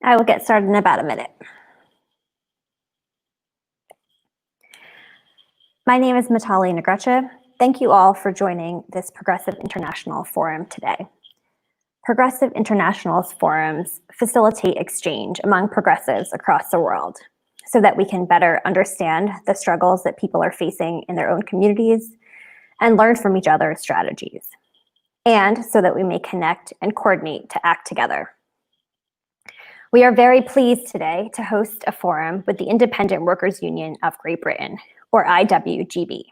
I will get started in about a minute. My name is Mitali Negrecha. Thank you all for joining this Progressive International Forum today. Progressive International's forums facilitate exchange among progressives across the world so that we can better understand the struggles that people are facing in their own communities and learn from each other's strategies, and so that we may connect and coordinate to act together. We are very pleased today to host a forum with the Independent Workers' Union of Great Britain, or IWGB.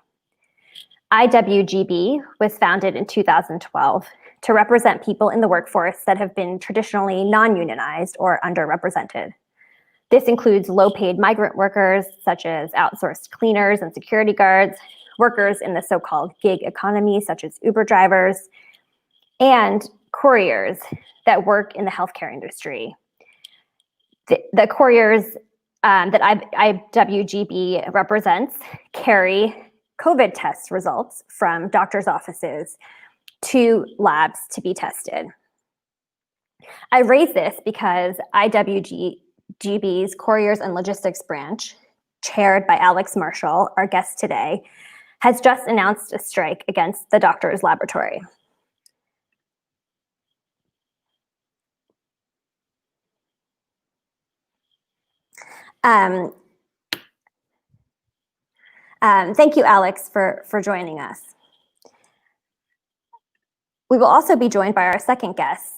IWGB was founded in 2012 to represent people in the workforce that have been traditionally non-unionized or underrepresented. This includes low-paid migrant workers, such as outsourced cleaners and security guards, workers in the so-called gig economy, such as Uber drivers, and couriers that work in the healthcare industry. The couriers that IWGB represents carry COVID test results from doctors' offices to labs to be tested. I raise this because IWGB's Couriers and Logistics branch, chaired by Alex Marshall, our guest today, has just announced a strike against the doctor's laboratory. Thank you, Alex, for joining us. We will also be joined by our second guest,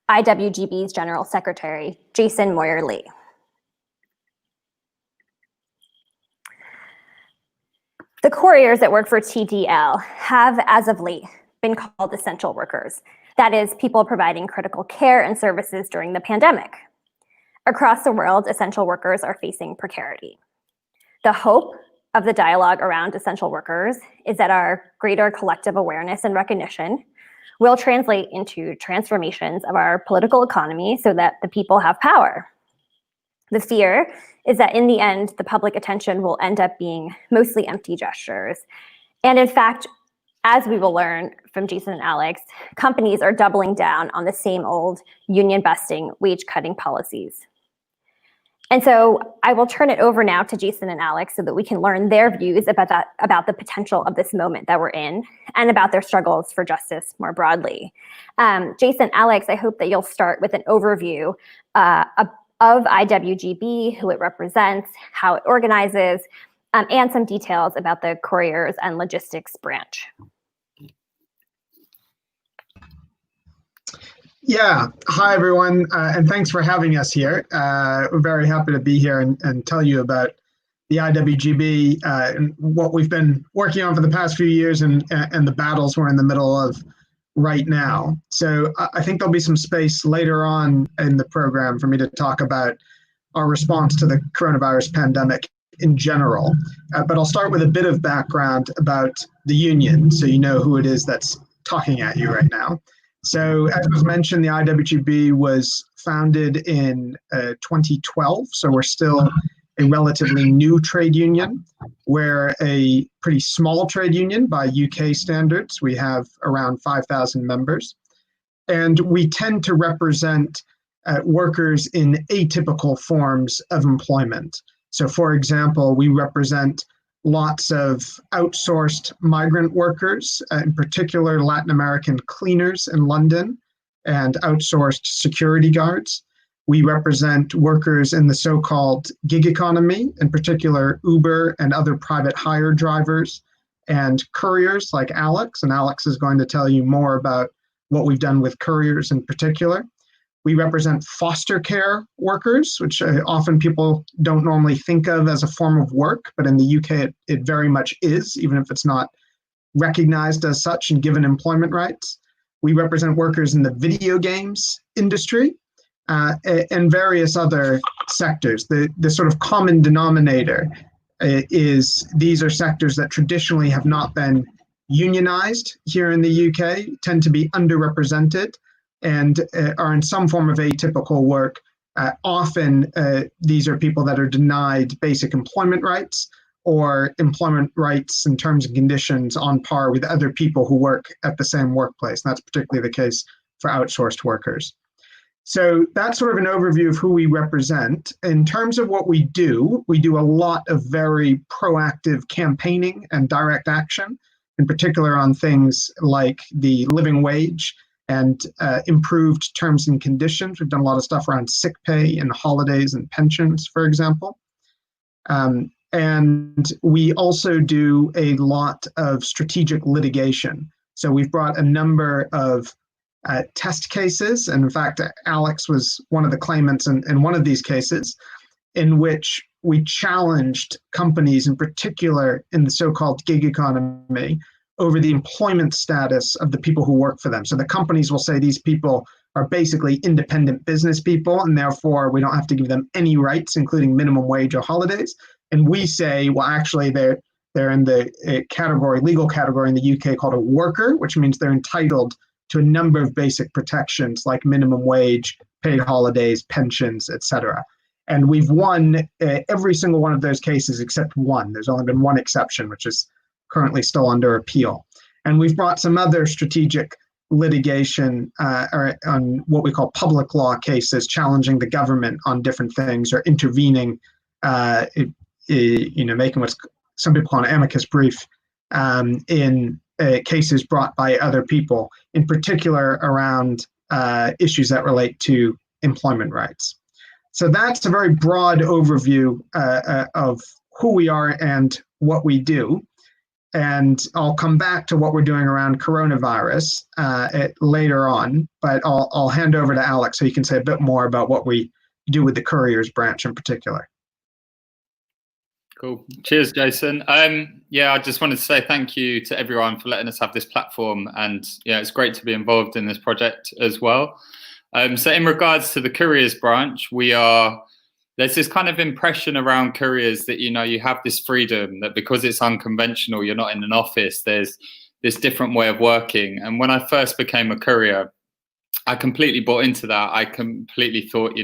IWGB's General Secretary, Jason Moyer-Lee. The couriers that work for TDL have, as of late, been called essential workers. That is, people providing critical care and services during the pandemic. Across the world, essential workers are facing precarity. The hope of the dialogue around essential workers is that our greater collective awareness and recognition will translate into transformations of our political economy so that the people have power. The fear is that in the end, the public attention will end up being mostly empty gestures. And in fact, as we will learn from Jason and Alex, companies are doubling down on the same old union-busting, wage-cutting policies. And so I will turn it over now to Jason and Alex so that we can learn their views about the potential of this moment that we're in and about their struggles for justice more broadly. Jason, Alex, I hope that you'll start with an overview of IWGB, who it represents, how it organizes, and some details about the Couriers and Logistics branch. Yeah, hi everyone, and thanks for having us here. We're very happy to be here and tell you about the IWGB and what we've been working on for the past few years and the battles we're in the middle of right now. So I think there'll be some space later on in the program for me to talk about our response to the coronavirus pandemic in general. But I'll start with a bit of background about the union so you know who it is that's talking at you right now. So as was mentioned, the IWGB was founded in 2012, so we're still a relatively new trade union. We're a pretty small trade union by UK standards. We have around 5,000 members. And we tend to represent workers in atypical forms of employment. So for example, we represent lots of outsourced migrant workers, in particular Latin American cleaners in London and outsourced security guards. We represent workers in the so-called gig economy, in particular Uber and other private hire drivers and couriers like Alex, and Alex is going to tell you more about what we've done with couriers in particular. We represent foster care workers, which often people don't normally think of as a form of work, but in the UK it very much is, even if it's not recognized as such and given employment rights. We represent workers in the video games industry and various other sectors. The sort of common denominator is these are sectors that traditionally have not been unionized here in the UK, tend to be underrepresented, and are in some form of atypical work. Often these are people that are denied basic employment rights or employment rights and terms and conditions on par with other people who work at the same workplace. And that's particularly the case for outsourced workers. So that's sort of an overview of who we represent. In terms of what we do a lot of very proactive campaigning and direct action, in particular on things like the living wage and improved terms and conditions. We've done a lot of stuff around sick pay and holidays and pensions, for example. And we also do a lot of strategic litigation. So we've brought a number of test cases. And in fact, Alex was one of the claimants in one of these cases in which we challenged companies, in particular in the so-called gig economy, over the employment status of the people who work for them. So the companies will say these people are basically independent business people, and therefore we don't have to give them any rights, including minimum wage or holidays. And we say, well, actually, they're in the legal category in the UK called a worker, which means they're entitled to a number of basic protections like minimum wage, paid holidays, pensions, etc. And we've won every single one of those cases except one. There's only been one exception, which is currently still under appeal. And we've brought some other strategic litigation on what we call public law cases, challenging the government on different things or intervening, making what some people call an amicus brief in cases brought by other people, in particular around issues that relate to employment rights. So that's a very broad overview of who we are and what we do. And I'll come back to what we're doing around coronavirus later on, but I'll hand over to Alex so he can say a bit more about what we do with the Couriers branch in particular. Cool. Cheers, Jason. Yeah, I just wanted to say thank you to everyone for letting us have this platform. And yeah, it's great to be involved in this project as well. So in regards to the Couriers branch, there's this kind of impression around Couriers that, you have this freedom, that because it's unconventional, you're not in an office, there's this different way of working. And when I first became a courier, I completely bought into that. I completely thought,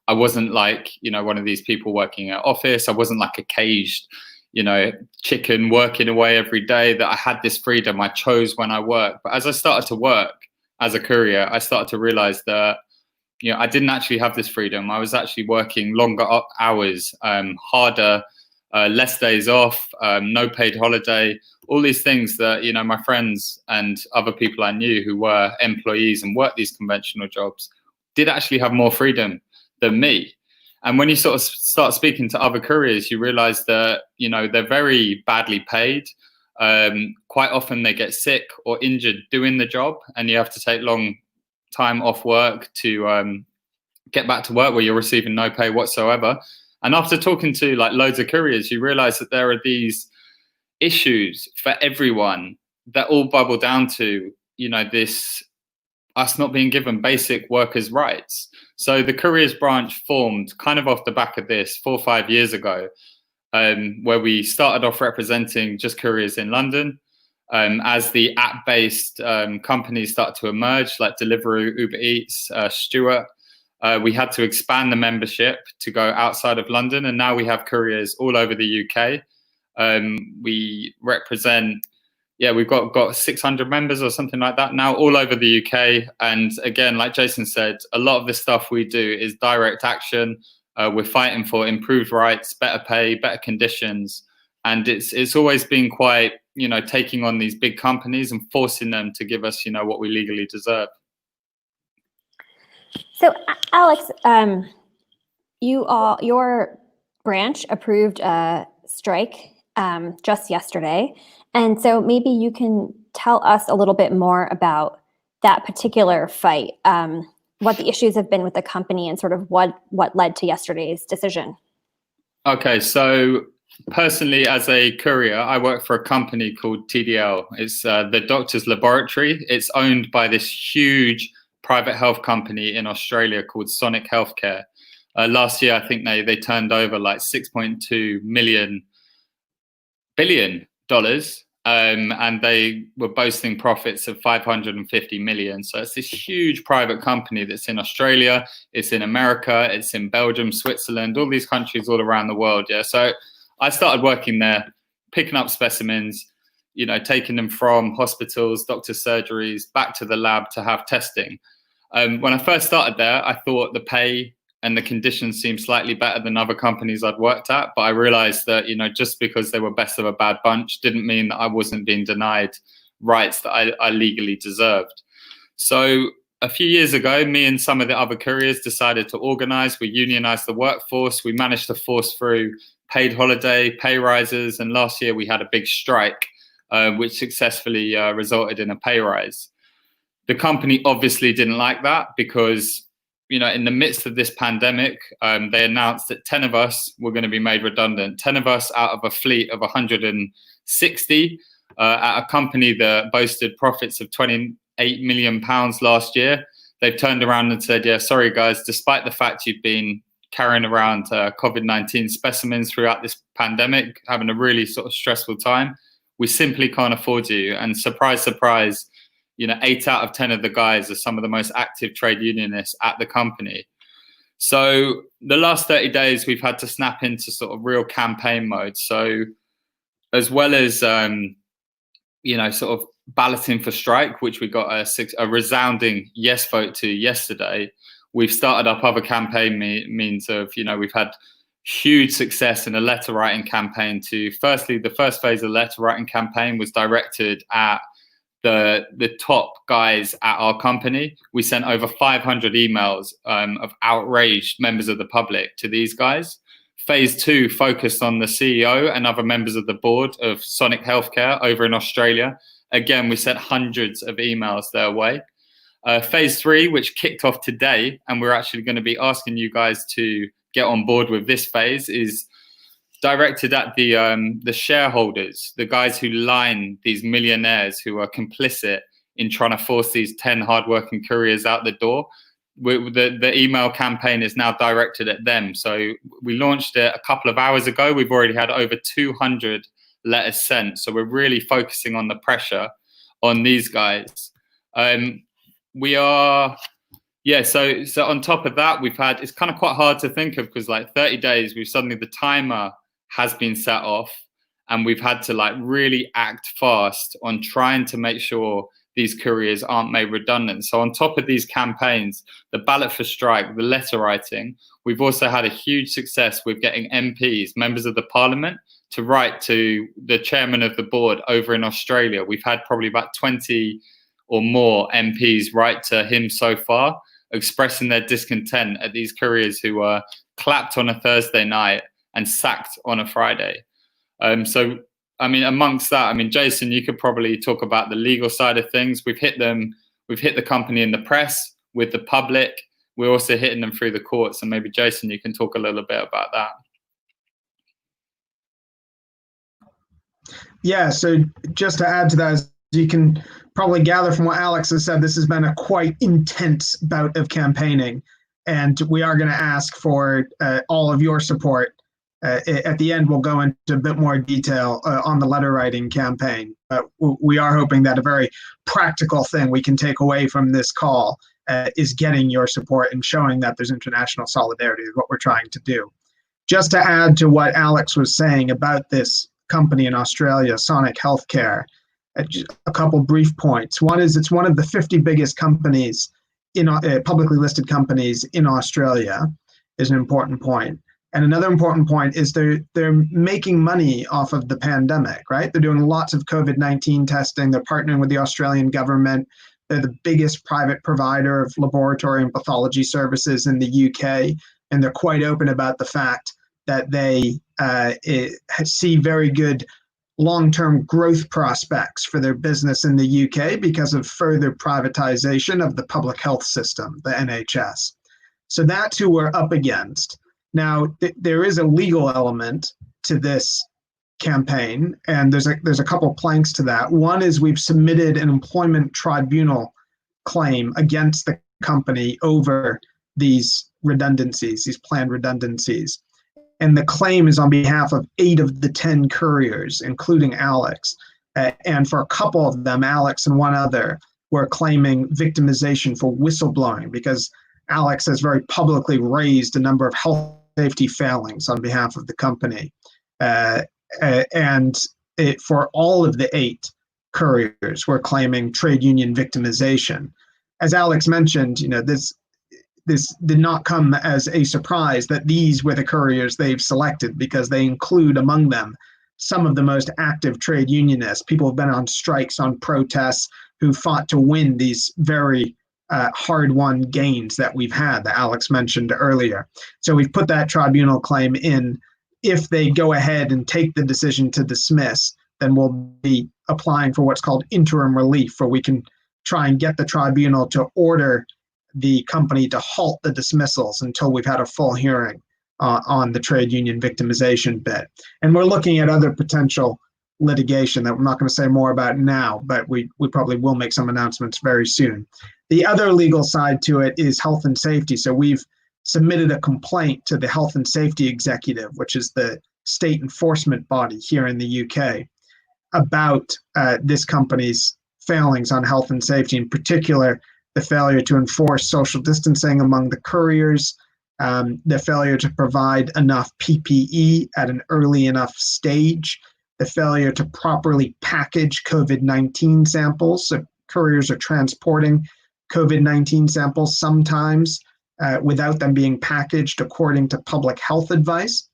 I wasn't like, one of these people working at office. I wasn't like a caged, chicken working away every day, that I had this freedom. I chose when I worked. But as I started to work as a courier, I started to realize that, I didn't actually have this freedom. I was actually working longer hours, harder, less days off, no paid holiday, all these things that, my friends and other people I knew who were employees and worked these conventional jobs did actually have more freedom than me. And when you sort of start speaking to other couriers, you realize that, they're very badly paid. Quite often they get sick or injured doing the job, and you have to take long time off work to get back to work where you're receiving no pay whatsoever. And after talking to like loads of couriers, you realize that there are these issues for everyone that all bubble down to, this us not being given basic workers' rights. So the Couriers branch formed kind of off the back of this 4 or 5 years ago, where we started off representing just couriers in London. As the app-based companies start to emerge, like Deliveroo, Uber Eats, Stuart, we had to expand the membership to go outside of London, and now we have couriers all over the UK. We represent, we've got 600 members or something like that now, all over the UK. And again, like Jason said, a lot of the stuff we do is direct action. We're fighting for improved rights, better pay, better conditions. And it's always been quite, taking on these big companies and forcing them to give us, what we legally deserve. So, Alex, your branch approved a strike just yesterday. And so maybe you can tell us a little bit more about that particular fight, what the issues have been with the company and sort of what led to yesterday's decision. Okay, so personally, as a courier, I work for a company called TDL. It's the Doctor's Laboratory. It's owned by this huge private health company in Australia called Sonic Healthcare. Last year, I think they turned over like $6.2 billion. And they were boasting profits of 550 million. So it's this huge private company that's in Australia, it's in America, it's in Belgium, Switzerland, all these countries all around the world. Yeah. So I started working there, picking up specimens, taking them from hospitals, doctor surgeries, back to the lab to have testing. When I first started there, I thought the pay and the conditions seemed slightly better than other companies I'd worked at, but I realized that, just because they were best of a bad bunch didn't mean that I wasn't being denied rights that I legally deserved. So a few years ago, me and some of the other couriers decided to organize. We unionized the workforce. We managed to force through paid holiday, pay rises, and last year we had a big strike, which successfully resulted in a pay rise. The company obviously didn't like that because, in the midst of this pandemic, they announced that 10 of us were going to be made redundant. 10 of us out of a fleet of 160 at a company that boasted profits of £28 million last year. They've turned around and said, yeah, sorry guys, despite the fact you've been carrying around COVID-19 specimens throughout this pandemic, having a really sort of stressful time, we simply can't afford you. And surprise, surprise, 8 out of 10 of the guys are some of the most active trade unionists at the company. So the last 30 days, we've had to snap into sort of real campaign mode. So as well as, sort of balloting for strike, which we got a resounding yes vote to yesterday, we've started up other campaign means of, we've had huge success in a letter writing campaign firstly, the first phase of the letter writing campaign was directed at the top guys at our company. We sent over 500 emails of outraged members of the public to these guys. Phase 2 focused on the CEO and other members of the board of Sonic Healthcare over in Australia. Again, we sent hundreds of emails their way. Phase 3, which kicked off today, and we're actually going to be asking you guys to get on board with this phase, is directed at the shareholders, the guys who line these millionaires who are complicit in trying to force these 10 hardworking couriers out the door. The email campaign is now directed at them. So we launched it a couple of hours ago. We've already had over 200 letters sent. So we're really focusing on the pressure on these guys. So on top of that, it's kind of quite hard to think of, because like 30 days, the timer has been set off, and we've had to really act fast on trying to make sure these couriers aren't made redundant. So on top of these campaigns, the ballot for strike, the letter writing, we've also had a huge success with getting MPs, members of the parliament, to write to the chairman of the board over in Australia. We've had probably about 20 or more MPs write to him so far, expressing their discontent at these couriers who were clapped on a Thursday night and sacked on a Friday. Amongst that, Jason, you could probably talk about the legal side of things. We've hit the company in the press, with the public. We're also hitting them through the courts. And maybe Jason, you can talk a little bit about that. Yeah, so just to add to that, as you can probably gather from what Alex has said, this has been a quite intense bout of campaigning, and we are going to ask for all of your support. At the end, we'll go into a bit more detail on the letter writing campaign, but we are hoping that a very practical thing we can take away from this call is getting your support and showing that there's international solidarity is what we're trying to do. Just to add to what Alex was saying about this company in Australia, Sonic Healthcare, a couple brief points. One is it's one of the 50 biggest companies, publicly listed companies in Australia, is an important point. And another important point is they're making money off of the pandemic, right? They're doing lots of COVID-19 testing. They're partnering with the Australian government. They're the biggest private provider of laboratory and pathology services in the UK. And they're quite open about the fact that they see very good long-term growth prospects for their business in the UK because of further privatization of the public health system, the NHS. So that's who we're up against. Now, there is a legal element to this campaign, and there's a couple planks to that. One is we've submitted an employment tribunal claim against the company over these redundancies, these planned redundancies. And the claim is on behalf of 8 of the 10 couriers, including Alex. And for a couple of them, Alex and one other, were claiming victimization for whistleblowing because Alex has very publicly raised a number of health safety failings on behalf of the company. For all of the 8 couriers, we're claiming trade union victimization. as Alex mentioned, this did not come as a surprise that these were the couriers they've selected, because they include among them some of the most active trade unionists, people who've been on strikes, on protests, who fought to win these very hard-won gains that we've had, that Alex mentioned earlier. So we've put that tribunal claim in. If they go ahead and take the decision to dismiss, then we'll be applying for what's called interim relief, where we can try and get the tribunal to order the company to halt the dismissals until we've had a full hearing on the trade union victimization bit. And we're looking at other potential litigation that I'm not going to say more about now, but we probably will make some announcements very soon. The other legal side to it is health and safety. So we've submitted a complaint to the Health and Safety Executive, which is the state enforcement body here in the UK, about this company's failings on health and safety, in particular, the failure to enforce social distancing among the couriers, the failure to provide enough PPE at an early enough stage, the failure to properly package COVID-19 samples. So couriers are transporting COVID-19 samples sometimes without them being packaged according to public health advice.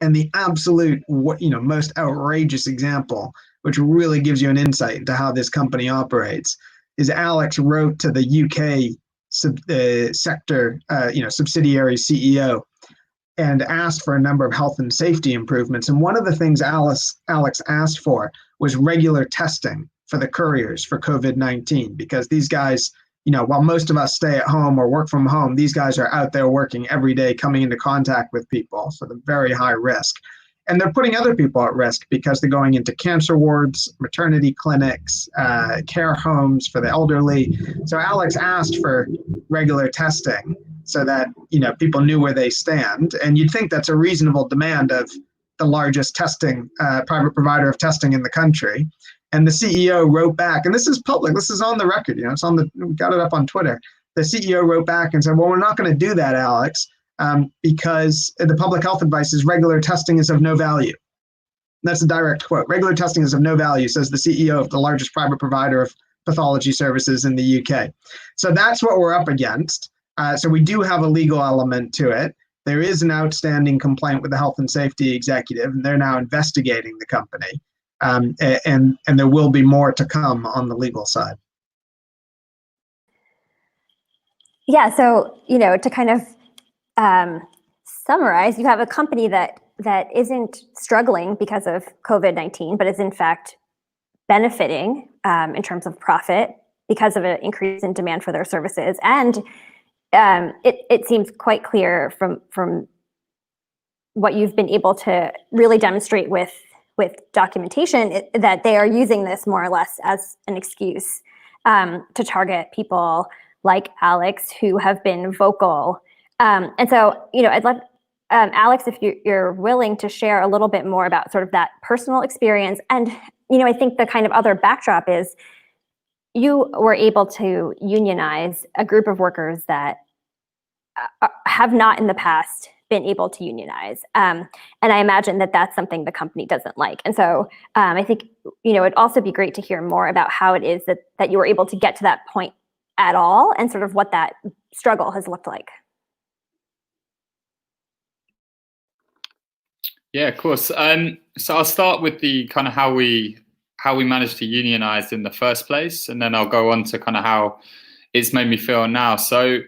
And the absolute, most outrageous example, which really gives you an insight into how this company operates, is Alex wrote to the UK sector, subsidiary CEO, and asked for a number of health and safety improvements. And one of the things Alex asked for was regular testing for the couriers for COVID-19, because these guys, while most of us stay at home or work from home, these guys are out there working every day, coming into contact with people, so they're very high risk. And they're putting other people at risk because they're going into cancer wards, maternity clinics, care homes for the elderly. So Alex asked for regular testing so that people knew where they stand. And you'd think that's a reasonable demand of the largest testing private provider of testing in the country. And the CEO wrote back, and this is public, this is on the record, it's we got it up on Twitter. The CEO wrote back and said, well, we're not going to do that, Alex, because the public health advice is regular testing is of no value. That's a direct quote. Regular testing is of no value, says the CEO of the largest private provider of pathology services in the UK. So that's what we're up against. So we do have a legal element to it. There is an outstanding complaint with the Health and Safety Executive, and they're now investigating the company. And there will be more to come on the legal side. Yeah, so, to kind of summarize, you have a company that isn't struggling because of COVID-19, but is in fact benefiting in terms of profit because of an increase in demand for their services. And it seems quite clear from what you've been able to really demonstrate with documentation that they are using this more or less as an excuse to target people like Alex who have been vocal. And so, I'd love, Alex, if you're willing to share a little bit more about sort of that personal experience. And, I think the kind of other backdrop is you were able to unionize a group of workers that have not in the past been able to unionize. And I imagine that that's something the company doesn't like. And so I think, it'd also be great to hear more about how it is that you were able to get to that point at all and sort of what that struggle has looked like. Yeah, of course. So I'll start with the kind of how we managed to unionize in the first place, and then I'll go on to kind of how it's made me feel now. So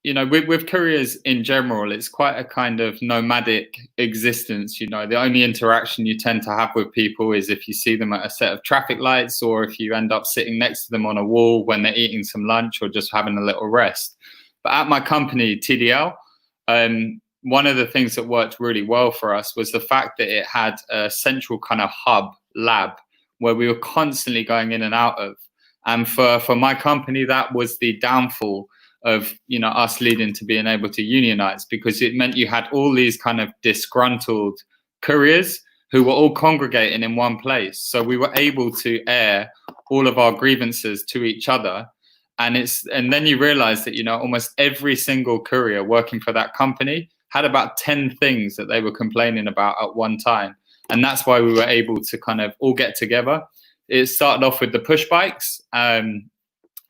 with couriers in general, it's quite a kind of nomadic existence. The only interaction you tend to have with people is if you see them at a set of traffic lights, or if you end up sitting next to them on a wall when they're eating some lunch or just having a little rest. But at my company, TDL, one of the things that worked really well for us was the fact that it had a central kind of hub lab where we were constantly going in and out of. And for my company, that was the downfall of us leading to being able to unionize, because it meant you had all these kind of disgruntled couriers who were all congregating in one place. So we were able to air all of our grievances to each other. And then you realize that almost every single courier working for that company had about 10 things that they were complaining about at one time. And that's why we were able to kind of all get together. It started off with the push bikes.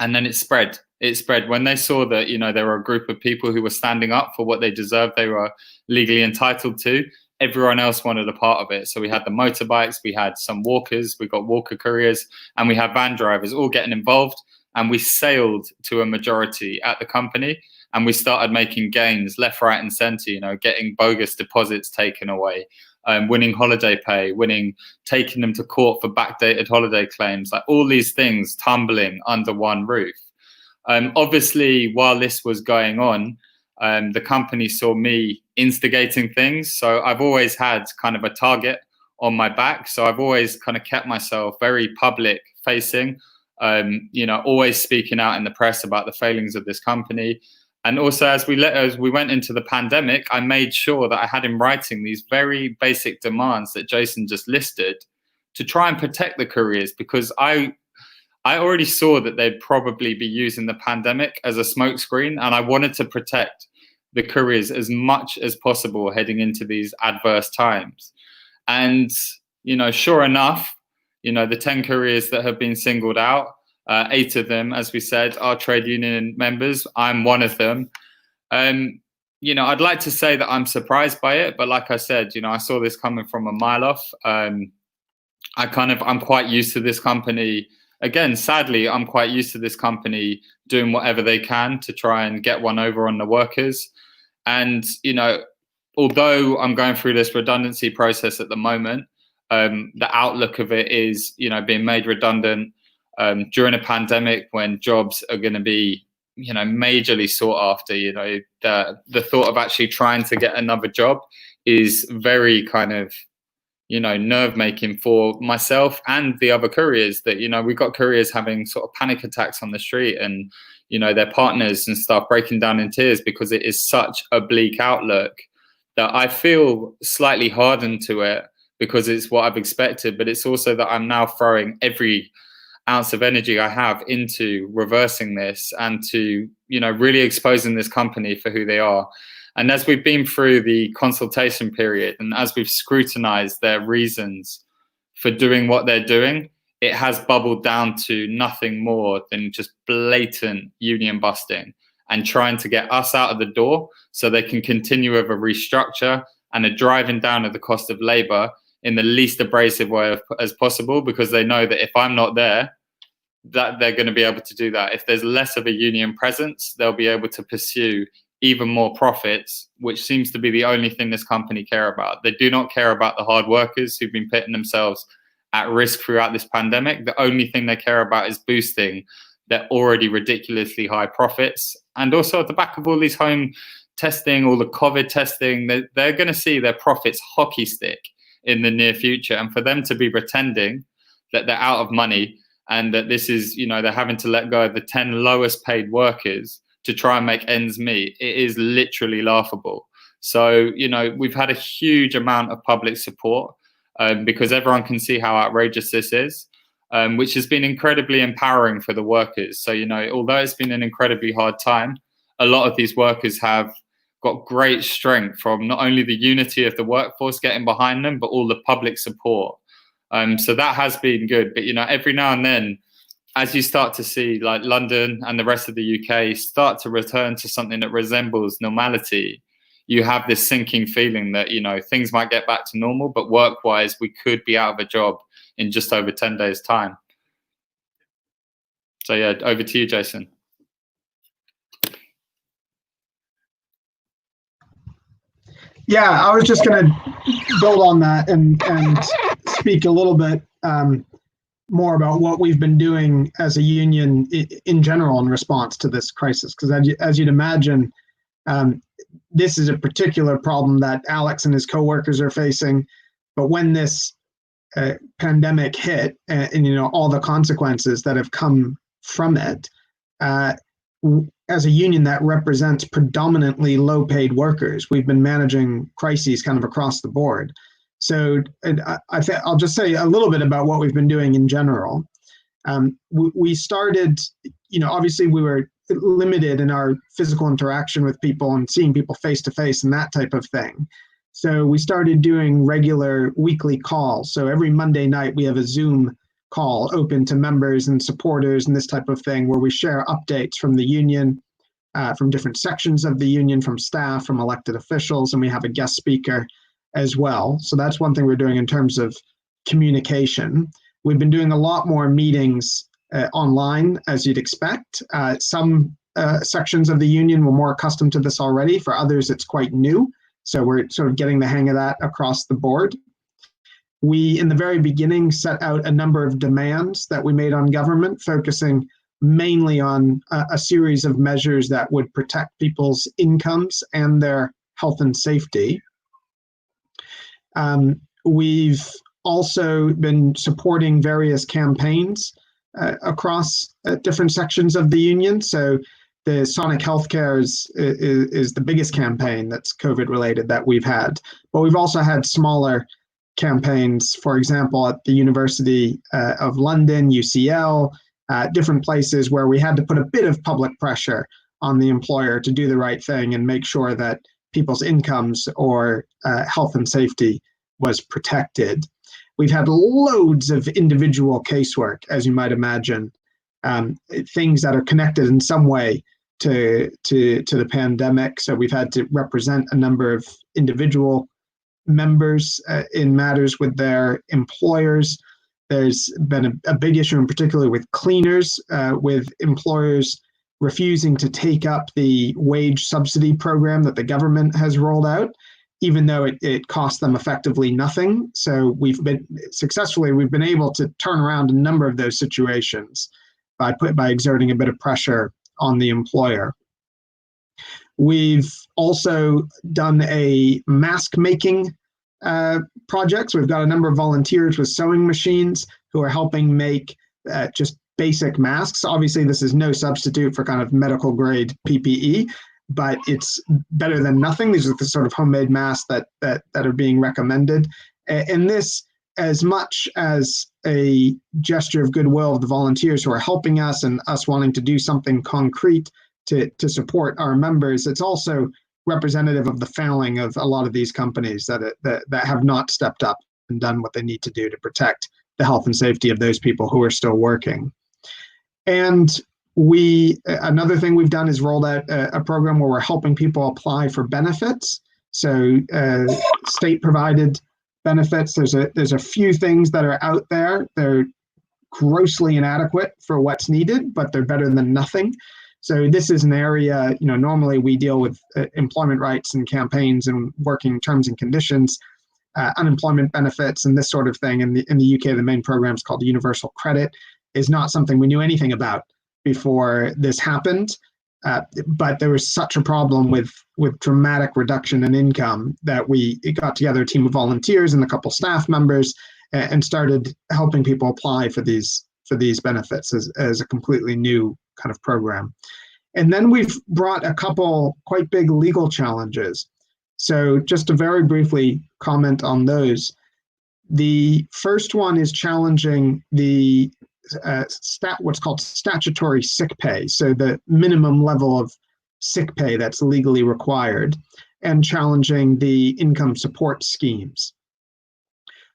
And then it spread. It spread when they saw that, there were a group of people who were standing up for what they deserved, they were legally entitled to. Everyone else wanted a part of it. So we had the motorbikes, we had some walkers, we got walker couriers, and we had van drivers all getting involved. And we sailed to a majority at the company, and we started making gains left, right, and centre. Getting bogus deposits taken away, winning holiday pay, taking them to court for backdated holiday claims, like all these things tumbling under one roof. Obviously, while this was going on, the company saw me instigating things. So I've always had kind of a target on my back. So I've always kind of kept myself very public facing, always speaking out in the press about the failings of this company. And also, as we went into the pandemic, I made sure that I had in writing these very basic demands that Jason just listed to try and protect the couriers, because I already saw that they'd probably be using the pandemic as a smokescreen, and I wanted to protect the couriers as much as possible heading into these adverse times. And, sure enough, the 10 couriers that have been singled out, 8 of them, as we said, are trade union members. I'm one of them. I'd like to say that I'm surprised by it, but like I said, I saw this coming from a mile off. I'm quite used to this company. Again, sadly, I'm quite used to this company doing whatever they can to try and get one over on the workers. And, although I'm going through this redundancy process at the moment, the outlook of it is, being made redundant during a pandemic when jobs are going to be, majorly sought after. The thought of actually trying to get another job is very kind of, nerve making for myself and the other couriers. That, we've got couriers having sort of panic attacks on the street, and, their partners and stuff breaking down in tears because it is such a bleak outlook that I feel slightly hardened to it because it's what I've expected. But it's also that I'm now throwing every ounce of energy I have into reversing this and to, really exposing this company for who they are. And as we've been through the consultation period and as we've scrutinized their reasons for doing what they're doing, it has bubbled down to nothing more than just blatant union busting and trying to get us out of the door so they can continue with a restructure and a driving down of the cost of labor in the least abrasive way as possible, because they know that if I'm not there, that they're going to be able to do that. If there's less of a union presence, they'll be able to pursue even more profits, which seems to be the only thing this company care about. They do not care about the hard workers who've been putting themselves at risk throughout this pandemic. The only thing they care about is boosting their already ridiculously high profits. And also at the back of all these home testing, all the COVID testing, they're going to see their profits hockey stick in the near future. And for them to be pretending that they're out of money and that this is, they're having to let go of the 10 lowest paid workers to try and make ends meet, it is literally laughable. So, we've had a huge amount of public support because everyone can see how outrageous this is, which has been incredibly empowering for the workers. So, although it's been an incredibly hard time, a lot of these workers have got great strength from not only the unity of the workforce getting behind them, but all the public support. So that has been good. But, every now and then, as you start to see like London and the rest of the UK start to return to something that resembles normality, you have this sinking feeling that, things might get back to normal, but work-wise, we could be out of a job in just over 10 days' time. So yeah, over to you, Jason. Yeah, I was just going to build on that and speak a little bit more about what we've been doing as a union in general in response to this crisis. Because as you'd imagine, this is a particular problem that Alex and his coworkers are facing. But when this pandemic hit and all the consequences that have come from it, as a union that represents predominantly low-paid workers, we've been managing crises kind of across the board. So I'll just say a little bit about what we've been doing in general. We started, obviously we were limited in our physical interaction with people and seeing people face to face and that type of thing. So we started doing regular weekly calls. So every Monday night we have a Zoom call open to members and supporters and this type of thing, where we share updates from the union, from different sections of the union, from staff, from elected officials, and we have a guest speaker as well. So that's one thing we're doing in terms of communication. We've been doing a lot more meetings online, as you'd expect. Some sections of the union were more accustomed to this already. For others, it's quite new. So we're sort of getting the hang of that across the board. We, in the very beginning, set out a number of demands that we made on government, focusing mainly on a series of measures that would protect people's incomes and their health and safety. We've also been supporting various campaigns across different sections of the union. So the Sonic Healthcare is the biggest campaign that's COVID related that we've had. But we've also had smaller campaigns, for example, at the University of London, UCL, different places where we had to put a bit of public pressure on the employer to do the right thing and make sure that people's incomes or health and safety was protected. We've had loads of individual casework, as you might imagine, things that are connected in some way to the pandemic. So we've had to represent a number of individual members in matters with their employers. There's been a big issue in particular with cleaners, with employers refusing to take up the wage subsidy program that the government has rolled out, even though it cost them effectively nothing. So we've been able to turn around a number of those situations by exerting a bit of pressure on the employer. We've also done a mask making project. So we've got a number of volunteers with sewing machines who are helping make just basic masks. Obviously, this is no substitute for kind of medical grade PPE, but it's better than nothing. These are the sort of homemade masks that are being recommended. And this, as much as a gesture of goodwill of the volunteers who are helping us and us wanting to do something concrete to support our members, it's also representative of the failing of a lot of these companies that have not stepped up and done what they need to do to protect the health and safety of those people who are still working. And another thing we've done is rolled out a program where we're helping people apply for benefits. So state provided benefits, there's a few things that are out there. They're grossly inadequate for what's needed, but they're better than nothing. So this is an area, normally we deal with employment rights and campaigns and working terms and conditions, unemployment benefits and this sort of thing. In the UK, the main program is called Universal Credit, is not something we knew anything about before this happened. But there was such a problem with dramatic reduction in income that we got together a team of volunteers and a couple staff members and started helping people apply for these benefits as a completely new kind of program. And then we've brought a couple quite big legal challenges. So just to very briefly comment on those, the first one is challenging the what's called statutory sick pay, so the minimum level of sick pay that's legally required, and challenging the income support schemes.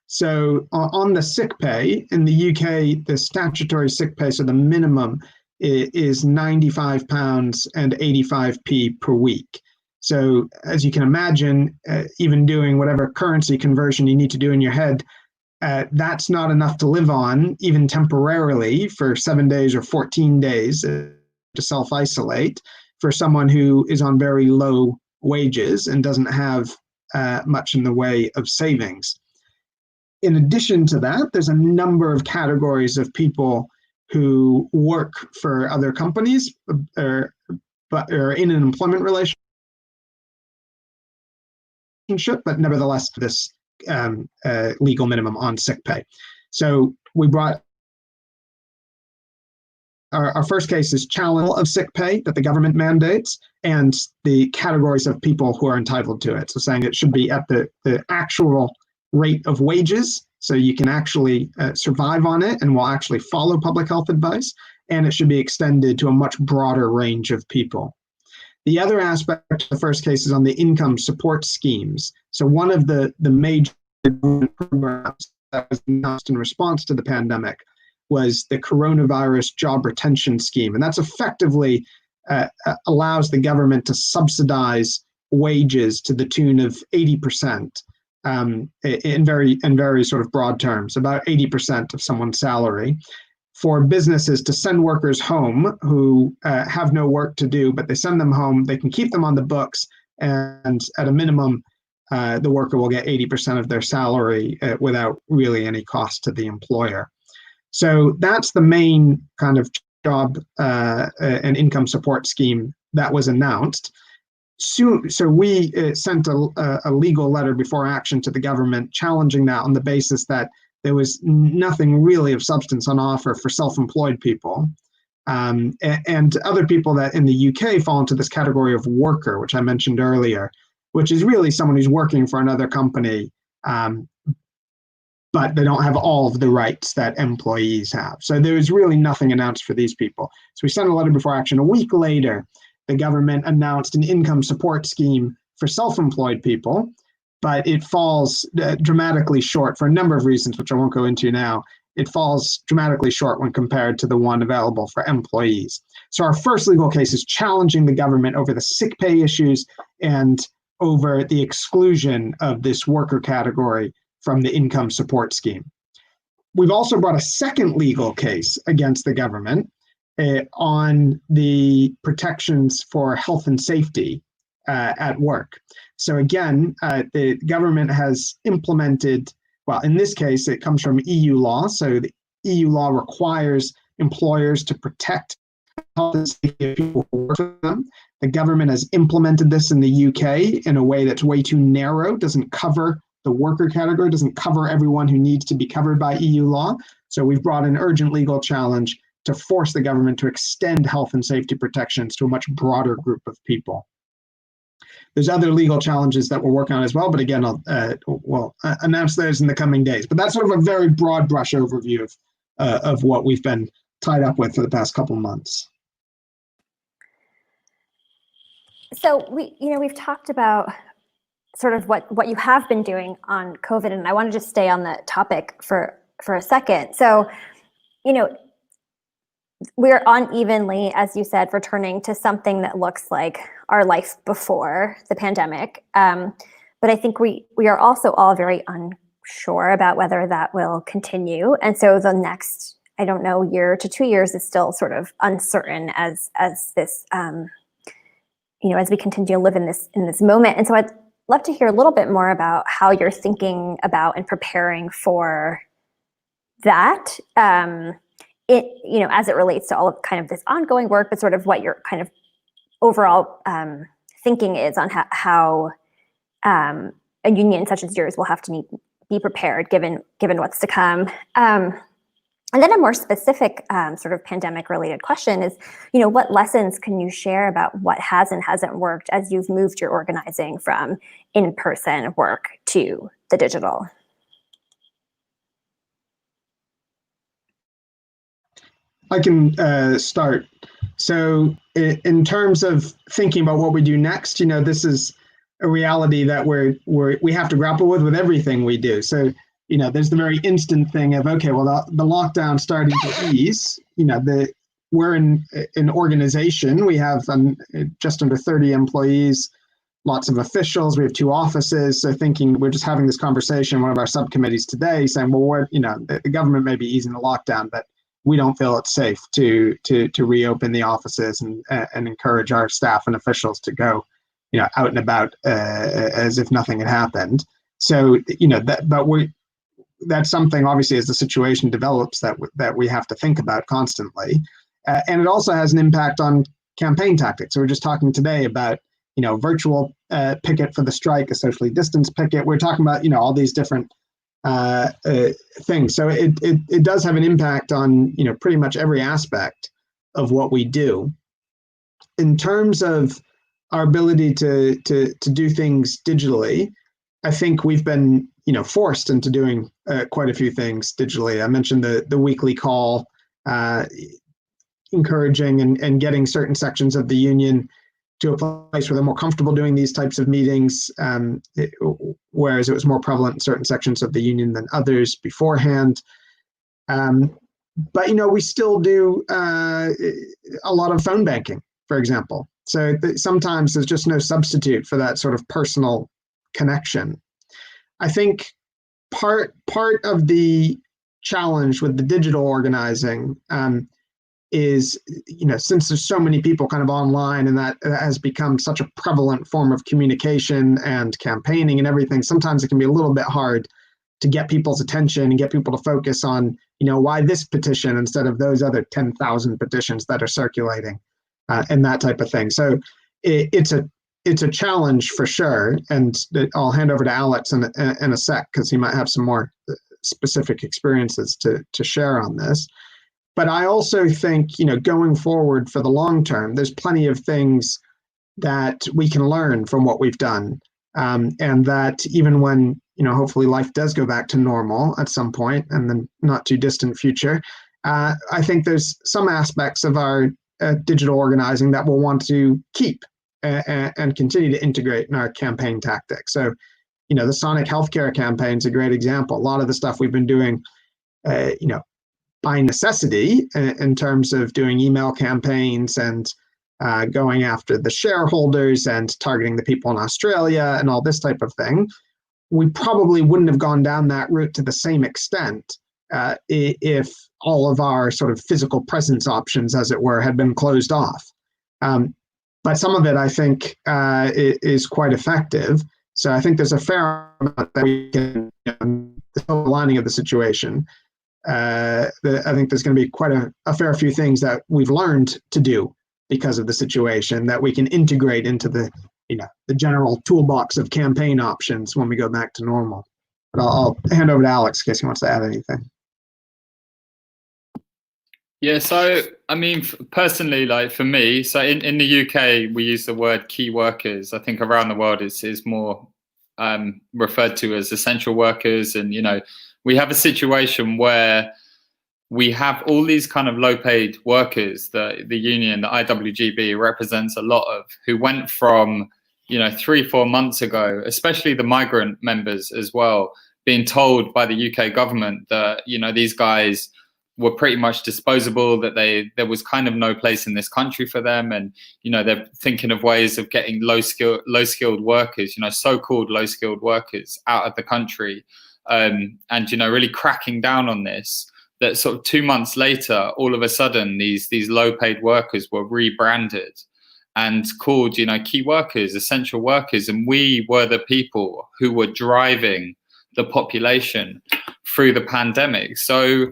So on the sick pay, in the UK, the statutory sick pay, so the minimum is £95 and 85p per week. So as you can imagine, even doing whatever currency conversion you need to do in your head, that's not enough to live on, even temporarily, for 7 days or 14 days to self-isolate for someone who is on very low wages and doesn't have much in the way of savings. In addition to that, there's a number of categories of people who work for other companies but are in an employment relationship, but nevertheless this legal minimum on sick pay. So we brought our first case is challenge of sick pay that the government mandates and the categories of people who are entitled to it. So saying it should be at the actual rate of wages, so you can actually survive on it and will actually follow public health advice, and it should be extended to a much broader range of people. The other aspect of the first case is on the income support schemes. So one of the major programs that was announced in response to the pandemic was the coronavirus job retention scheme. And that's effectively allows the government to subsidize wages to the tune of 80%, in very sort of broad terms, about 80% of someone's salary, for businesses to send workers home who have no work to do, but they send them home, they can keep them on the books, and at a minimum, the worker will get 80% of their salary without really any cost to the employer. So that's the main kind of job and income support scheme that was announced. So we sent a legal letter before action to the government challenging that on the basis that there was nothing really of substance on offer for self-employed people. And other people that in the UK fall into this category of worker, which I mentioned earlier, which is really someone who's working for another company, but they don't have all of the rights that employees have. So there was really nothing announced for these people. So we sent a letter before action. A week later, the government announced an income support scheme for self-employed people, but it falls dramatically short for a number of reasons, which I won't go into now. It falls dramatically short when compared to the one available for employees. So our first legal case is challenging the government over the sick pay issues and over the exclusion of this worker category from the income support scheme. We've also brought a second legal case against the government on the protections for health and safety at work. So again, the government has implemented, well, in this case, it comes from EU law. So the EU law requires employers to protect health and safety of people who work for them. The government has implemented this in the UK in a way that's way too narrow, doesn't cover the worker category, doesn't cover everyone who needs to be covered by EU law. So we've brought an urgent legal challenge to force the government to extend health and safety protections to a much broader group of people. There's other legal challenges that we're working on as well, but again, we'll announce those in the coming days. But that's sort of a very broad brush overview of what we've been tied up with for the past couple months. So we've talked about sort of what you have been doing on COVID, and I want to just stay on the topic for a second. So, we're unevenly, as you said, returning to something that looks like our life before the pandemic. But I think we are also all very unsure about whether that will continue. And so the next, I don't know, year to 2 years is still sort of uncertain as this, as we continue to live in this moment. And so I'd love to hear a little bit more about how you're thinking about and preparing for that. As it relates to all of kind of this ongoing work, but sort of what your kind of overall thinking is on how a union such as yours will have to be prepared given what's to come. And then a more specific sort of pandemic related question is, what lessons can you share about what has and hasn't worked as you've moved your organizing from in-person work to the digital? I can start. So in terms of thinking about what we do next, this is a reality that we have to grapple with everything we do. So, there's the very instant thing of, okay, well, the lockdown starting to ease, we're in an organization, we have just under 30 employees, lots of officials, we have 2 offices. So we're just having this conversation in one of our subcommittees today saying, well, the government may be easing the lockdown, but we don't feel it's safe to reopen the offices and encourage our staff and officials to go, out and about as if nothing had happened. So, that's something obviously as the situation develops that we have to think about constantly. And it also has an impact on campaign tactics. So we're just talking today about, virtual picket for the strike, a socially distanced picket. We're talking about, all these different things. So it does have an impact on pretty much every aspect of what we do. In terms of our ability to do things digitally, I think we've been forced into doing quite a few things digitally. I mentioned the weekly call, encouraging and getting certain sections of the union to a place where they're more comfortable doing these types of meetings, whereas it was more prevalent in certain sections of the union than others beforehand. But we still do a lot of phone banking, for example. So sometimes there's just no substitute for that sort of personal connection. I think part of the challenge with the digital organizing is, since there's so many people kind of online, and that has become such a prevalent form of communication and campaigning and everything, sometimes it can be a little bit hard to get people's attention and get people to focus on, why this petition instead of those other 10,000 petitions that are circulating, and that type of thing. So it's a challenge for sure. And I'll hand over to Alex in a sec, because he might have some more specific experiences to share on this. But I also think, going forward for the long term, there's plenty of things that we can learn from what we've done. And that even when, hopefully life does go back to normal at some point in the not too distant future, I think there's some aspects of our digital organizing that we'll want to keep and continue to integrate in our campaign tactics. So, the Sonic Healthcare campaign is a great example. A lot of the stuff we've been doing, by necessity, in terms of doing email campaigns and going after the shareholders and targeting the people in Australia and all this type of thing, we probably wouldn't have gone down that route to the same extent if all of our sort of physical presence options, as it were, had been closed off. But some of it, I think, is quite effective. So I think there's a fair amount that we can, the silver lining of the situation. I think there's going to be quite a fair few things that we've learned to do because of the situation that we can integrate into the general toolbox of campaign options when we go back to normal. But I'll hand over to Alex in case he wants to add anything. Yeah, so I mean, personally, like for me, so in the UK, we use the word key workers. I think around the world it's more referred to as essential workers. And, we have a situation where we have all these kind of low-paid workers that the union, the IWGB, represents a lot of, who went from, 3-4 months ago, especially the migrant members as well, being told by the UK government that, these guys were pretty much disposable, that there was kind of no place in this country for them. And, they're thinking of ways of getting low skilled workers, so-called low skilled workers out of the country. And, really cracking down on this, that sort of 2 months later, all of a sudden, these low paid workers were rebranded and called, key workers, essential workers. And we were the people who were driving the population through the pandemic. So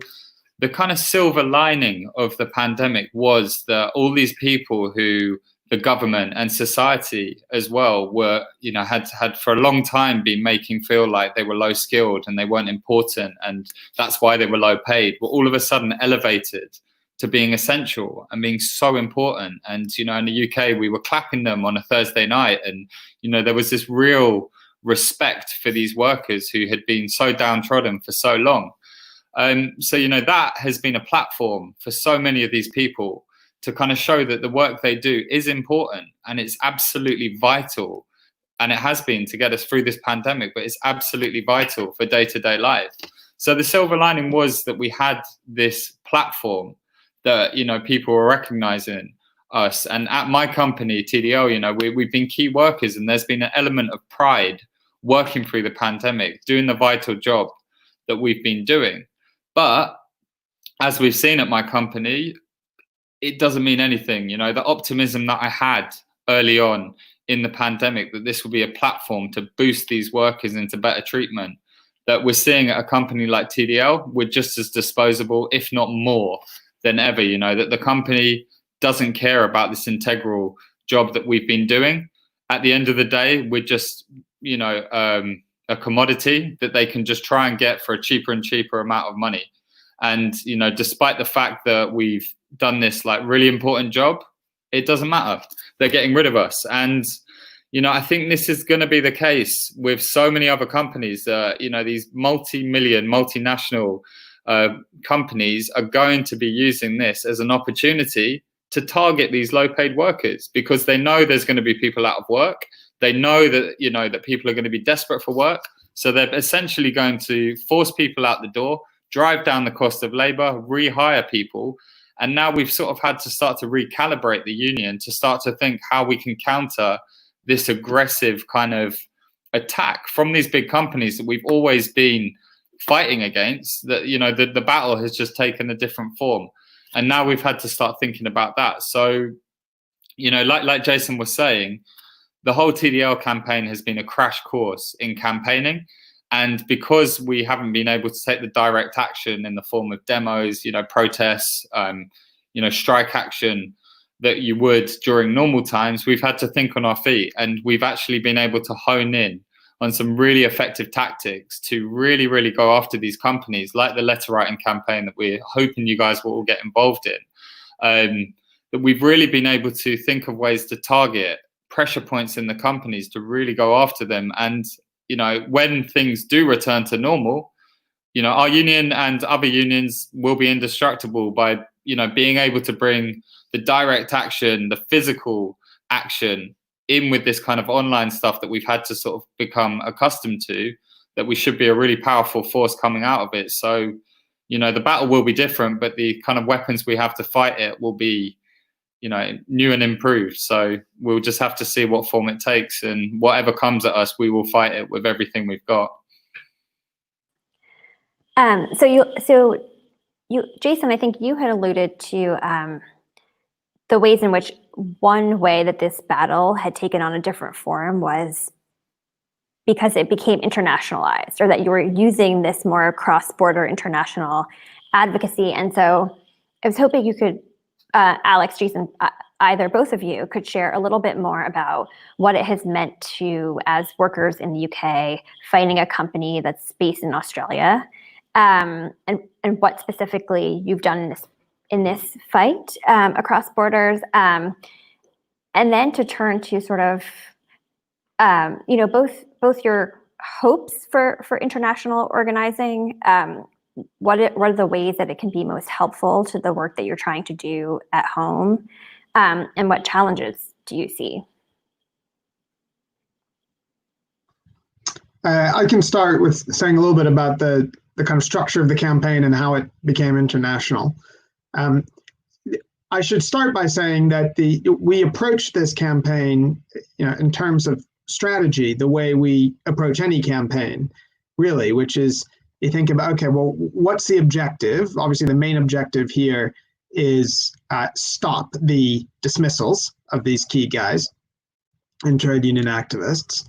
the kind of silver lining of the pandemic was that all these people who the government and society as well were, had for a long time been making feel like they were low skilled and they weren't important, and that's why they were low paid, were all of a sudden elevated to being essential and being so important. And, in the UK, we were clapping them on a Thursday night. And, there was this real respect for these workers who had been so downtrodden for so long. So, that has been a platform for so many of these people to kind of show that the work they do is important and it's absolutely vital. And it has been to get us through this pandemic, but it's absolutely vital for day-to-day life. So the silver lining was that we had this platform that, people were recognizing us. And at my company, TDL, we've been key workers, and there's been an element of pride working through the pandemic, doing the vital job that we've been doing. But as we've seen at my company, it doesn't mean anything. The optimism that I had early on in the pandemic, that this will be a platform to boost these workers into better treatment, that we're seeing at a company like TDL, we're just as disposable, if not more than ever, that the company doesn't care about this integral job that we've been doing. At the end of the day, we're just, a commodity that they can just try and get for a cheaper and cheaper amount of money. And, despite the fact that we've done this like really important job, it doesn't matter. They're getting rid of us. And, I think this is going to be the case with so many other companies. These multi-million, multinational companies are going to be using this as an opportunity to target these low-paid workers, because they know there's going to be people out of work. They know that, that people are going to be desperate for work. So they're essentially going to force people out the door, drive down the cost of labor, rehire people. And now we've sort of had to start to recalibrate the union to start to think how we can counter this aggressive kind of attack from these big companies that we've always been fighting against. That, you know, the battle has just taken a different form. And now we've had to start thinking about that. So, you know, like Jason was saying, the whole TDL campaign has been a crash course in campaigning. And because we haven't been able to take the direct action in the form of demos, you know, protests, you know, strike action that you would during normal times, we've had to think on our feet. And we've actually been able to hone in on some really effective tactics to really, really go after these companies, like the letter writing campaign that we're hoping you guys will all get involved in. That we've really been able to think of ways to target pressure points in the companies to really go after them. And, you know, when things do return to normal, you know, our union and other unions will be indestructible by, you know, being able to bring the direct action, the physical action in with this kind of online stuff that we've had to sort of become accustomed to, that we should be a really powerful force coming out of it. So, you know, the battle will be different, but the kind of weapons we have to fight it will be, you know, new and improved. So we'll just have to see what form it takes, and whatever comes at us, we will fight it with everything we've got. So you, Jason, I think you had alluded to the ways in which one way that this battle had taken on a different form was because it became internationalized, or that you were using this more cross-border international advocacy. And so I was hoping you could, Alex, Jason, both of you could share a little bit more about what it has meant to, as workers in the UK, fighting a company that's based in Australia, and what specifically you've done in this fight across borders, and then to turn to sort of, you know, both your hopes for international organizing. What are the ways that it can be most helpful to the work that you're trying to do at home, and what challenges do you see? I can start with saying a little bit about the kind of structure of the campaign and how it became international. I should start by saying that we approached this campaign, you know, in terms of strategy, the way we approach any campaign, really, which is, you think about, okay, well, what's the objective? Obviously, the main objective here is stop the dismissals of these key guys and trade union activists.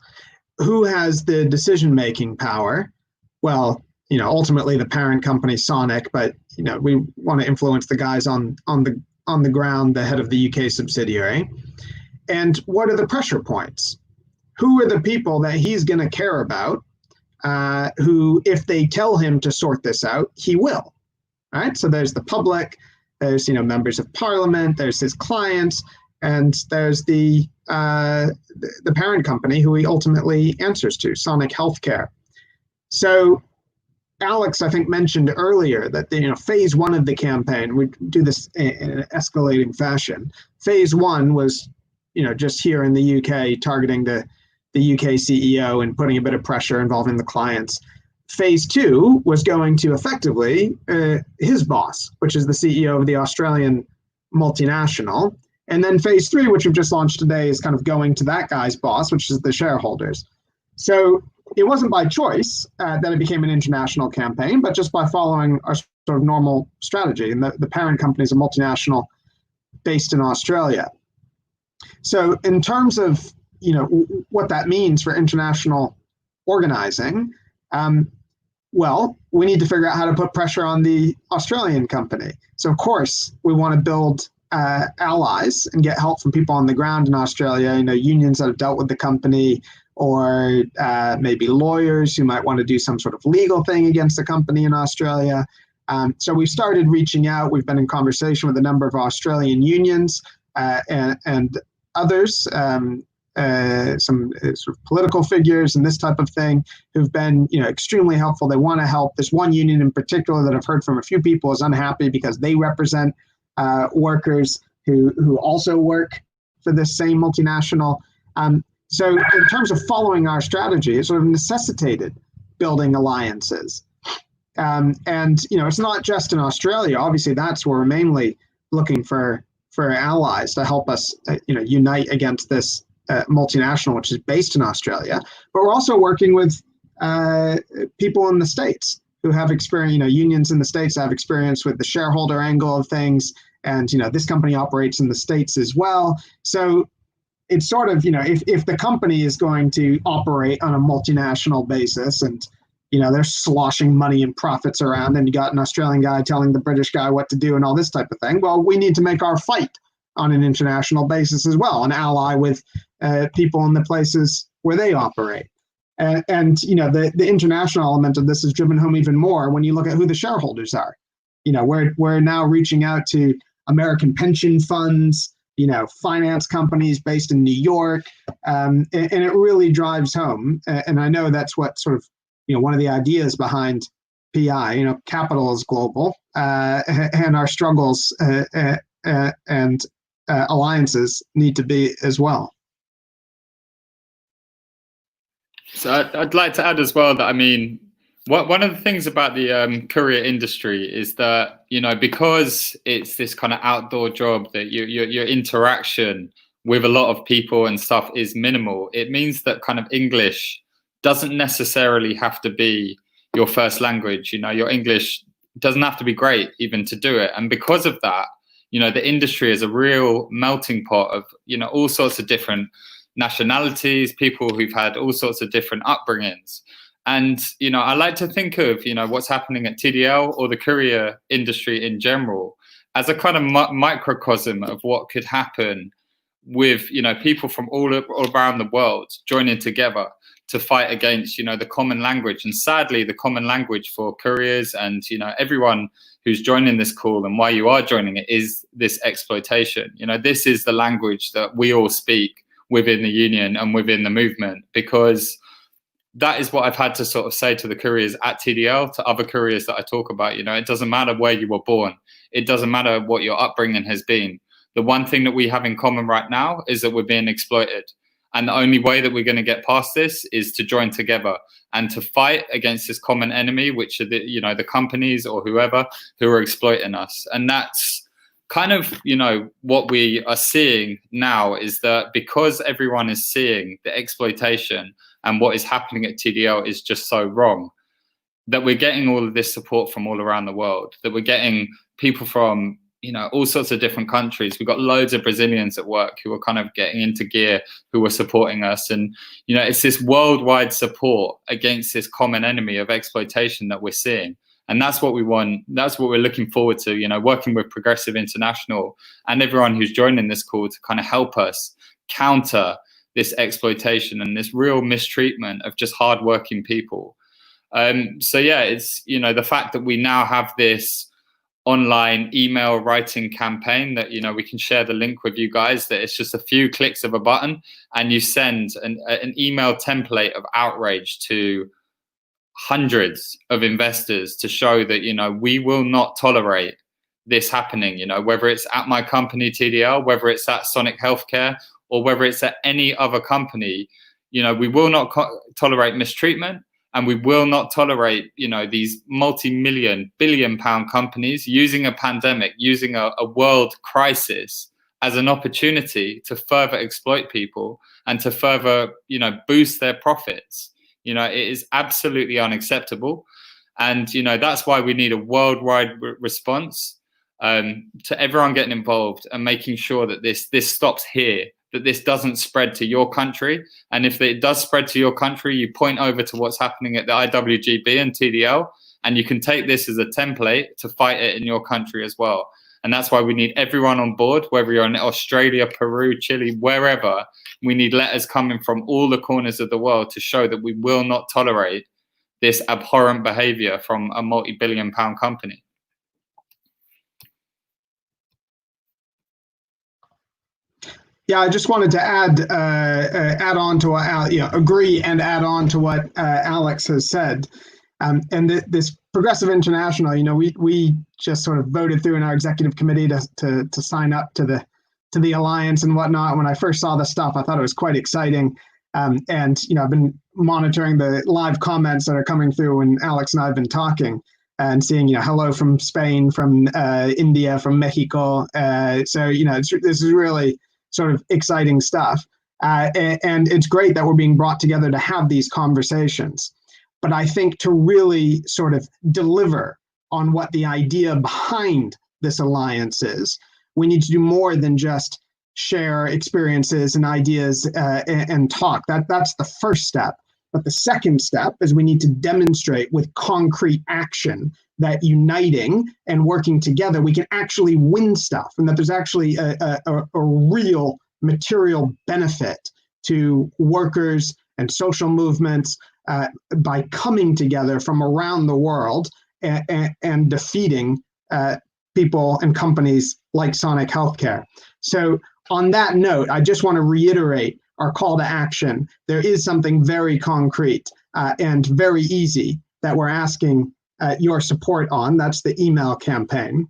Who has the decision-making power? Well, you know, ultimately the parent company, Sonic, but, you know, we want to influence the guys on the ground, the head of the UK subsidiary. And what are the pressure points? Who are the people that he's going to care about? Who, if they tell him to sort this out, he will, right? So there's the public, there's, you know, members of parliament, there's his clients, and there's the parent company who he ultimately answers to, Sonic Healthcare. So Alex, I think, mentioned earlier that phase one of the campaign, we do this in an escalating fashion. Phase one was, just here in the UK, targeting the UK CEO and putting a bit of pressure involving the clients. Phase two was going to effectively his boss, which is the CEO of the Australian multinational. And then phase three, which we've just launched today, is kind of going to that guy's boss, which is the shareholders. So it wasn't by choice that it became an international campaign, but just by following our sort of normal strategy. And the parent company is a multinational based in Australia. So in terms of what that means for international organizing, well, we need to figure out how to put pressure on the Australian company. So of course, we want to build allies and get help from people on the ground in Australia, unions that have dealt with the company, or maybe lawyers who might want to do some sort of legal thing against the company in Australia. So we've started reaching out. We've been in conversation with a number of Australian unions and others, some sort of political figures and this type of thing, who've been extremely helpful. They want to help. This one union in particular that I've heard from a few people is unhappy because they represent workers who also work for this same multinational. So in terms of following our strategy, it sort of necessitated building alliances. And it's not just in Australia. Obviously, that's where we're mainly looking for allies to help us, unite against this multinational, which is based in Australia. But we're also working with people in the States who have experience, unions in the States have experience with the shareholder angle of things. And, this company operates in the States as well. So it's sort of, if the company is going to operate on a multinational basis and, they're sloshing money and profits around, and you got an Australian guy telling the British guy what to do and all this type of thing, well, we need to make our fight on an international basis as well, and ally with people in the places where they operate. And the international element of this is driven home even more when you look at who the shareholders are. We're now reaching out to American pension funds, finance companies based in New York, and it really drives home. And I know that's what sort of, one of the ideas behind PI, capital is global, and our struggles and alliances need to be as well. So I'd like to add as well that, one of the things about the courier industry is that, because it's this kind of outdoor job, that your interaction with a lot of people and stuff is minimal. It means that kind of English doesn't necessarily have to be your first language. Your English doesn't have to be great even to do it. And because of that, the industry is a real melting pot of, all sorts of different nationalities, people who've had all sorts of different upbringings. And, I like to think of, what's happening at TDL or the courier industry in general as a kind of microcosm of what could happen with, people from all around the world joining together to fight against, the common language. And sadly, the common language for couriers and, everyone who's joining this call and why you are joining it is this exploitation. This is the language that we all speak within the union and within the movement, because that is what I've had to sort of say to the couriers at TDL, to other couriers that I talk about. It doesn't matter where you were born. It doesn't matter what your upbringing has been. The one thing that we have in common right now is that we're being exploited. And the only way that we're going to get past this is to join together and to fight against this common enemy, which are the companies or whoever who are exploiting us. And that's kind of, what we are seeing now, is that because everyone is seeing the exploitation and what is happening at TDL is just so wrong, that we're getting all of this support from all around the world, that we're getting people from, all sorts of different countries. We've got loads of Brazilians at work who are kind of getting into gear, who are supporting us. And, it's this worldwide support against this common enemy of exploitation that we're seeing. And that's what we want. That's what we're looking forward to, working with Progressive International and everyone who's joining this call to kind of help us counter this exploitation and this real mistreatment of just hardworking people. So yeah, it's, the fact that we now have this online email writing campaign that, we can share the link with you guys, that it's just a few clicks of a button and you send an email template of outrage to hundreds of investors to show that, we will not tolerate this happening, whether it's at my company TDL, whether it's at Sonic Healthcare, or whether it's at any other company. We will not tolerate mistreatment. And we will not tolerate, these multi-million, billion-pound companies using a pandemic, using a world crisis as an opportunity to further exploit people and to further, boost their profits. It is absolutely unacceptable. And, that's why we need a worldwide response to everyone getting involved and making sure that this stops here, that this doesn't spread to your country. And if it does spread to your country, you point over to what's happening at the IWGB and TDL, and you can take this as a template to fight it in your country as well. And that's why we need everyone on board, whether you're in Australia, Peru, Chile, wherever. We need letters coming from all the corners of the world to show that we will not tolerate this abhorrent behavior from a multi-billion-pound company. Yeah, I just wanted to add on to what agree and add on to what Alex has said. And this Progressive International, we just sort of voted through in our executive committee to sign up to the alliance and whatnot. When I first saw the stuff, I thought it was quite exciting. And I've been monitoring the live comments that are coming through when Alex and I have been talking. and seeing, hello from Spain, from India, from Mexico. So, this is really sort of exciting stuff. And it's great that we're being brought together to have these conversations. But I think to really sort of deliver on what the idea behind this alliance is, we need to do more than just share experiences and ideas and talk. That's the first step. But the second step is we need to demonstrate with concrete action that uniting and working together, we can actually win stuff, and that there's actually a real material benefit to workers and social movements by coming together from around the world and defeating people and companies like Sonic Healthcare. So on that note, I just want to reiterate our call to action. There is something very concrete and very easy that we're asking your support on. That's the email campaign.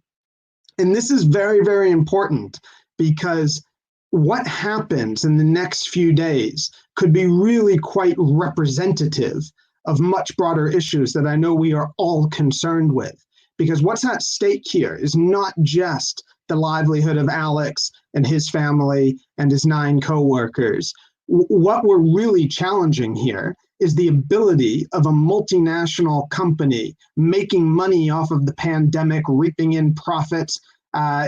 And this is very, very important, because what happens in the next few days could be really quite representative of much broader issues that I know we are all concerned with. Because what's at stake here is not just the livelihood of Alex and his family and his 9 coworkers. What we're really challenging here is the ability of a multinational company making money off of the pandemic, reaping in profits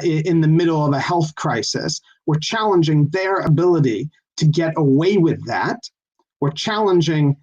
in the middle of a health crisis. We're challenging their ability to get away with that. We're challenging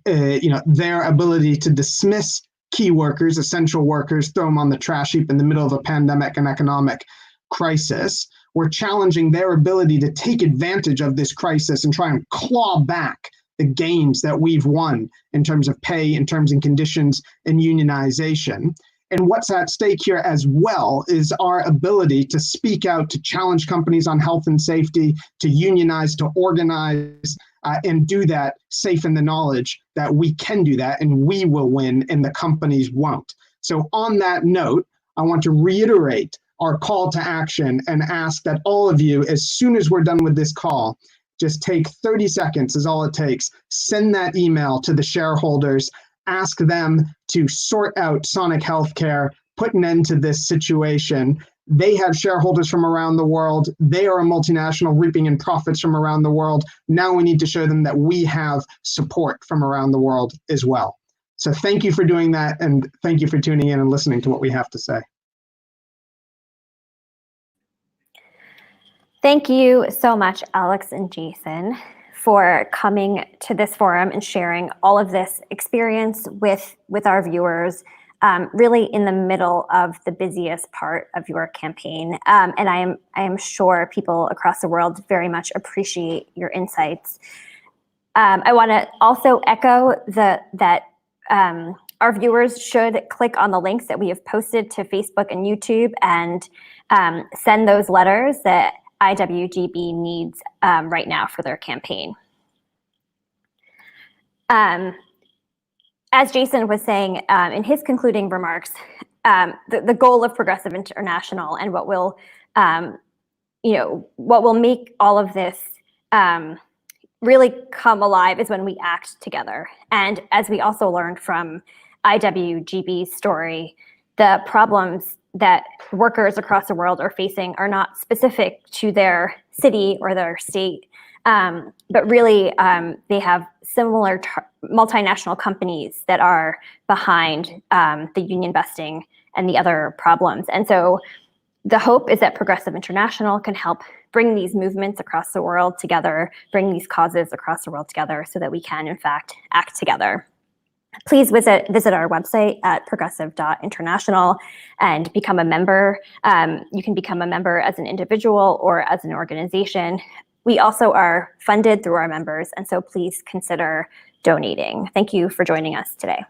their ability to dismiss key workers, essential workers, throw them on the trash heap in the middle of a pandemic and economic crisis. We're challenging their ability to take advantage of this crisis and try and claw back the gains that we've won in terms of pay, in terms and conditions, and unionization. And what's at stake here as well is our ability to speak out, to challenge companies on health and safety, to unionize, to organize, and do that safe in the knowledge that we can do that and we will win and the companies won't. So on that note, I want to reiterate our call to action and ask that all of you, as soon as we're done with this call, just take 30 seconds is all it takes. Send that email to the shareholders. Ask them to sort out Sonic Healthcare, put an end to this situation. They have shareholders from around the world. They are a multinational reaping in profits from around the world. Now we need to show them that we have support from around the world as well. So thank you for doing that, and thank you for tuning in and listening to what we have to say. Thank you so much, Alex and Jason, for coming to this forum and sharing all of this experience with our viewers, really in the middle of the busiest part of your campaign. And I am sure people across the world very much appreciate your insights. I want to also echo that our viewers should click on the links that we have posted to Facebook and YouTube and send those letters that IWGB needs right now for their campaign. As Jason was saying in his concluding remarks, the goal of Progressive International and what will make all of this really come alive is when we act together. And as we also learned from IWGB's story, the problems that workers across the world are facing are not specific to their city or their state, but really they have similar multinational companies that are behind the union busting and the other problems. And so the hope is that Progressive International can help bring these movements across the world together, bring these causes across the world together so that we can, in fact, act together. Please visit our website at progressive.international and become a member. You can become a member as an individual or as an organization. We also are funded through our members, and so please consider donating. Thank you for joining us today.